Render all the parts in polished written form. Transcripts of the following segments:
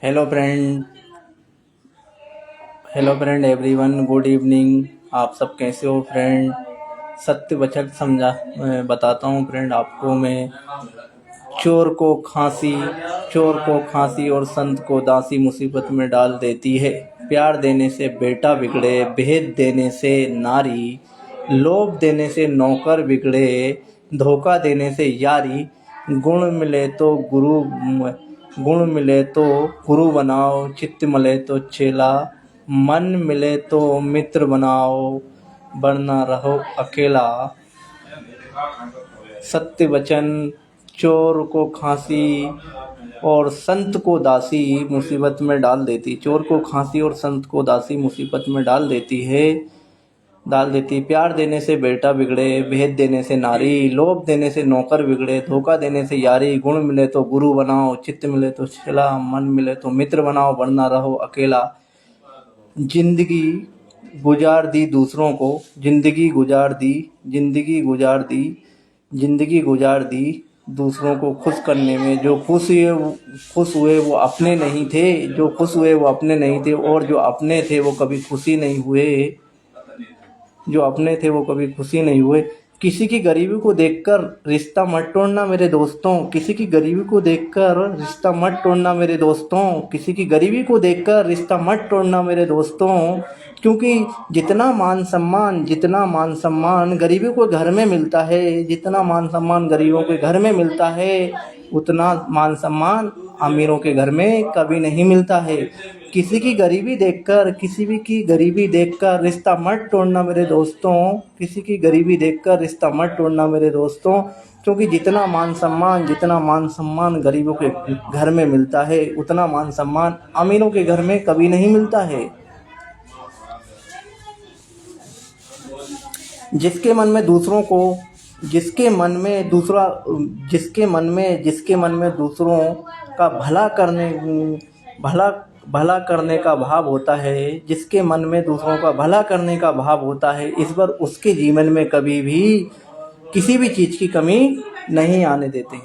Hello friend hello friend everyone, good evening. आप सब कैसे हो फ्रेंड? सत्य वचन बताता हूँ फ्रेंड आपको मैं। चोर को खांसी चोर को खांसी और संत को दासी मुसीबत में डाल देती है। प्यार देने से बेटा बिगड़े, भेद देने से नारी, लोभ देने से नौकर बिगड़े, धोखा देने से यारी। गुण मिले तो गुरु गुण मिले तो गुरु बनाओ, चित्त मिले तो चेला, मन मिले तो मित्र बनाओ, वरना रहो अकेला। सत्य वचन। चोर को खांसी और संत को दासी मुसीबत में डाल देती। चोर को खांसी और संत को दासी मुसीबत में डाल देती। प्यार देने से बेटा बिगड़े, भेद देने से नारी, लोभ देने से नौकर बिगड़े, धोखा देने से यारी। गुण मिले तो गुरु बनाओ, चित्त मिले तो चेला, मन मिले तो मित्र बनाओ, वरना रहो अकेला। जिंदगी गुजार दी दूसरों को, जिंदगी गुजार दी दूसरों को खुश करने में। जो खुश हुए वो अपने नहीं थे, और जो अपने थे वो कभी खुशी नहीं हुए। किसी की गरीबी को देखकर रिश्ता मत तोड़ना मेरे दोस्तों, किसी की गरीबी को देखकर रिश्ता मत तोड़ना मेरे दोस्तों, किसी की गरीबी को देखकर रिश्ता मत तोड़ना मेरे दोस्तों। क्योंकि जितना मान सम्मान गरीबी को घर में मिलता है, जितना मान सम्मान गरीबों के घर में मिलता है, उतना मान सम्मान अमीरों के घर में कभी नहीं मिलता है। किसी की गरीबी देखकर रिश्ता मत तोड़ना मेरे दोस्तों, किसी की गरीबी देखकर रिश्ता मत तोड़ना मेरे दोस्तों। क्योंकि जितना मान सम्मान गरीबों के घर में मिलता है, उतना मान सम्मान अमीरों के घर में कभी नहीं मिलता है। जिसके मन में दूसरों का भला करने का भाव होता है, जिसके मन में दूसरों का भला करने का भाव होता है, इस पर उसके जीवन में कभी भी किसी भी चीज़ की कमी नहीं आने देते हैं।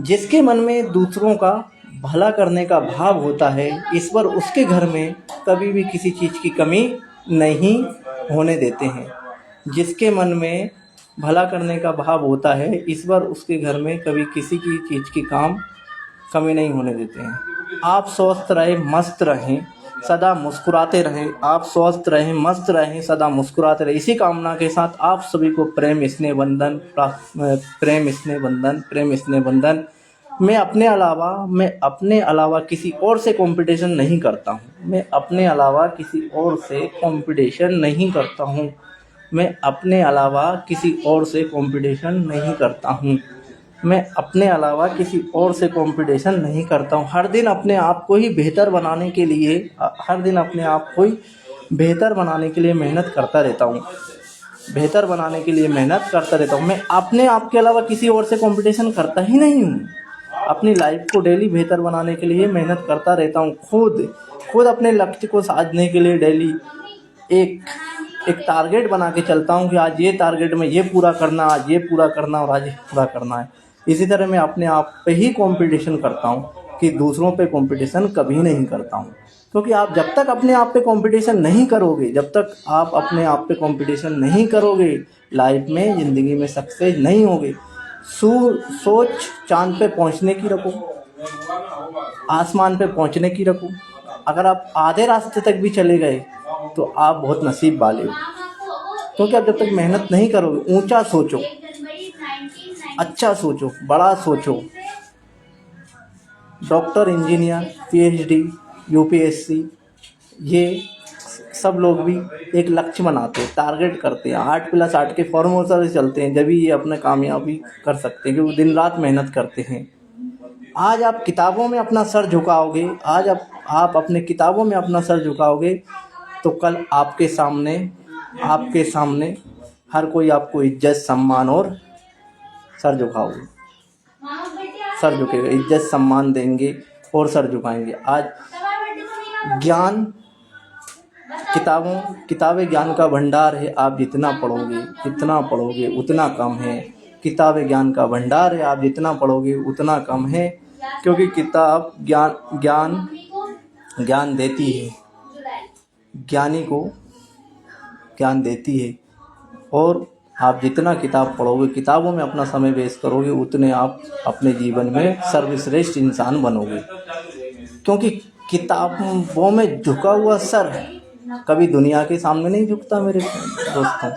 जिसके मन में दूसरों का भला करने का भाव होता है, इस पर उसके घर में कभी भी किसी चीज़ की कमी नहीं होने देते हैं। जिसके मन में भला करने का भाव होता है, इस पर उसके घर में कभी किसी की चीज़ की कमी नहीं होने देते हैं। आप स्वस्थ रहें, मस्त रहें, सदा मुस्कुराते रहें। आप स्वस्थ रहें, मस्त रहें, सदा मुस्कुराते रहें। इसी कामना के साथ आप सभी को प्रेम स्नेह बंधन। मैं अपने अलावा किसी और से कंपटीशन नहीं करता हूँ। मैं अपने अलावा किसी और से कंपटीशन नहीं करता हूँ। हर दिन अपने आप को ही बेहतर बनाने के लिए मेहनत करता रहता हूँ। मैं अपने आप के अलावा किसी और से कंपटीशन करता ही नहीं हूँ। अपनी लाइफ को डेली बेहतर बनाने के लिए मेहनत करता रहता हूँ। खुद अपने लक्ष्य को साधने के लिए डेली एक टारगेट बना के चलता हूँ कि आज ये टारगेट में ये पूरा करना, आज ये पूरा करना है। इसी तरह मैं अपने आप पे ही कंपटीशन करता हूँ कि दूसरों पे कंपटीशन कभी नहीं करता हूँ। क्योंकि आप जब तक अपने आप पे कंपटीशन नहीं करोगे, लाइफ में, ज़िंदगी में सक्सेस नहीं होगे। सोच चांद पे पहुंचने की रखो, आसमान पे पहुंचने की रखो। अगर आप आधे रास्ते तक भी चले गए तो आप बहुत नसीब वाले हो। क्योंकि आप जब तक मेहनत नहीं करोगे, ऊंचा सोचो, अच्छा सोचो, बड़ा सोचो। डॉक्टर, इंजीनियर, PhD, UPSC, ये सब लोग भी एक लक्ष्य बनाते हैं, टारगेट करते हैं, 8+8 के फॉर्मूला से चलते हैं, जब भी ये अपने कामयाबी कर सकते हैं, क्योंकि दिन रात मेहनत करते हैं। आज आप किताबों में अपना सर झुकाओगे, तो कल आपके सामने हर कोई आपको इज्जत, सम्मान और सर झुकेगा, इज्जत सम्मान देंगे और सर झुकाएंगे। आज किताबें ज्ञान का भंडार है। आप जितना पढ़ोगे उतना कम है। किताबें ज्ञान का भंडार है, आप जितना पढ़ोगे उतना कम है। क्योंकि किताब ज्ञान ज्ञान ज्ञान देती है, ज्ञानी को ज्ञान देती है। और आप जितना किताब पढ़ोगे, किताबों में अपना समय वेस्ट करोगे, उतने आप अपने जीवन में सर्वश्रेष्ठ इंसान बनोगे। क्योंकि किताबों में झुका हुआ सर कभी दुनिया के सामने नहीं झुकता मेरे दोस्तों।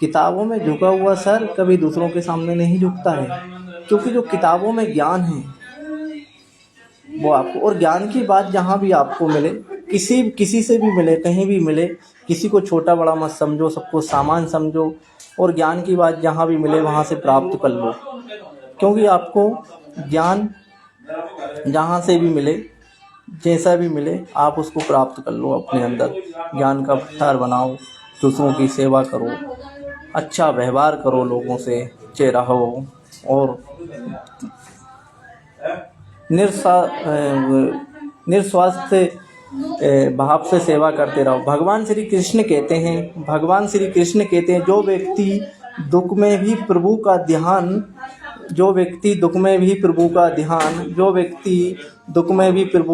किताबों में झुका हुआ सर कभी दूसरों के सामने नहीं झुकता है। क्योंकि जो किताबों में ज्ञान है वो आपको, और ज्ञान की बात जहाँ भी आपको मिले, किसी से भी मिले, कहीं भी मिले, किसी को छोटा बड़ा मत समझो, सबको सामान समझो, और ज्ञान की बात जहाँ भी मिले वहाँ से प्राप्त कर लो। क्योंकि आपको ज्ञान जहाँ से भी मिले, जैसा भी मिले, आप उसको प्राप्त कर लो अपने अंदर। ज्ञान का भंडार बनाओ, दूसरों की सेवा करो, अच्छा व्यवहार करो, लोगों से अच्छे रहो, और निस्वार्थ भाव से सेवा करते रहो। भगवान श्री कृष्ण कहते हैं, जो व्यक्ति दुख में भी प्रभु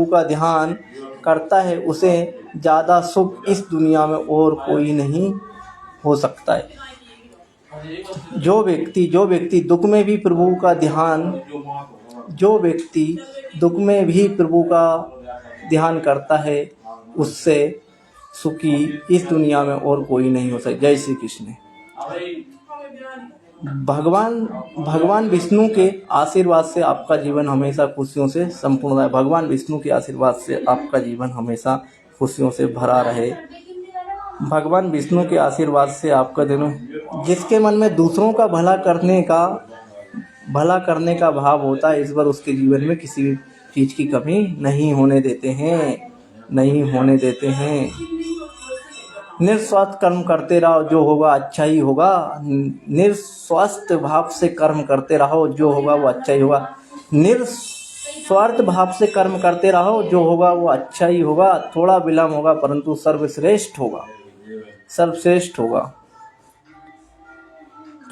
का ध्यान करता है, उसे ज़्यादा सुख इस दुनिया में और कोई नहीं हो सकता है। जो व्यक्ति दुख में भी प्रभु का ध्यान करता है, उससे सुखी इस दुनिया में और कोई नहीं हो सकता। जय श्री कृष्ण। भगवान विष्णु के आशीर्वाद से आपका जीवन हमेशा खुशियों से संपूर्ण रहे। भगवान विष्णु के आशीर्वाद से आपका जीवन हमेशा खुशियों से भरा रहे। भगवान विष्णु के आशीर्वाद से आपका दिन, जिसके मन में दूसरों का भला करने का भाव होता है, ईश्वर उसके जीवन में किसी भी चीज़ की कमी नहीं होने देते हैं। निस्वार्थ कर्म करते रहो, जो होगा अच्छा ही होगा। निस्वार्थ भाव से कर्म करते रहो, जो होगा वो अच्छा ही होगा। निस्वार्थ भाव से कर्म करते रहो, जो होगा वो अच्छा ही होगा। थोड़ा विलम्ब होगा परंतु सर्वश्रेष्ठ होगा।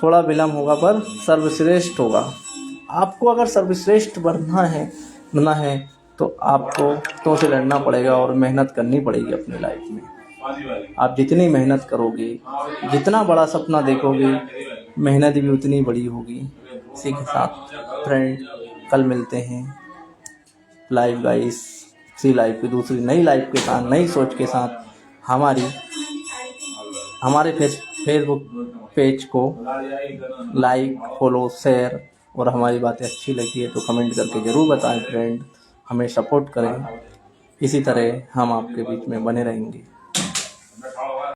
थोड़ा विलम्ब होगा पर सर्वश्रेष्ठ होगा। आपको अगर सर्वश्रेष्ठ बनना है तो आपको तो से लड़ना पड़ेगा और मेहनत करनी पड़ेगी अपनी लाइफ में। आप जितनी मेहनत करोगे, जितना बड़ा सपना देखोगे, मेहनत भी उतनी बड़ी होगी। इसी के साथ फ्रेंड, कल मिलते हैं लाइव गाइस, इसी लाइफ की दूसरी नई लाइफ के साथ, नई सोच के साथ। हमारे फेसबुक पेज को लाइक, फॉलो, शेयर, और हमारी बातें अच्छी लगी है तो कमेंट करके ज़रूर बताएं फ्रेंड। हमें सपोर्ट करें, इसी तरह हम आपके बीच में बने रहेंगे।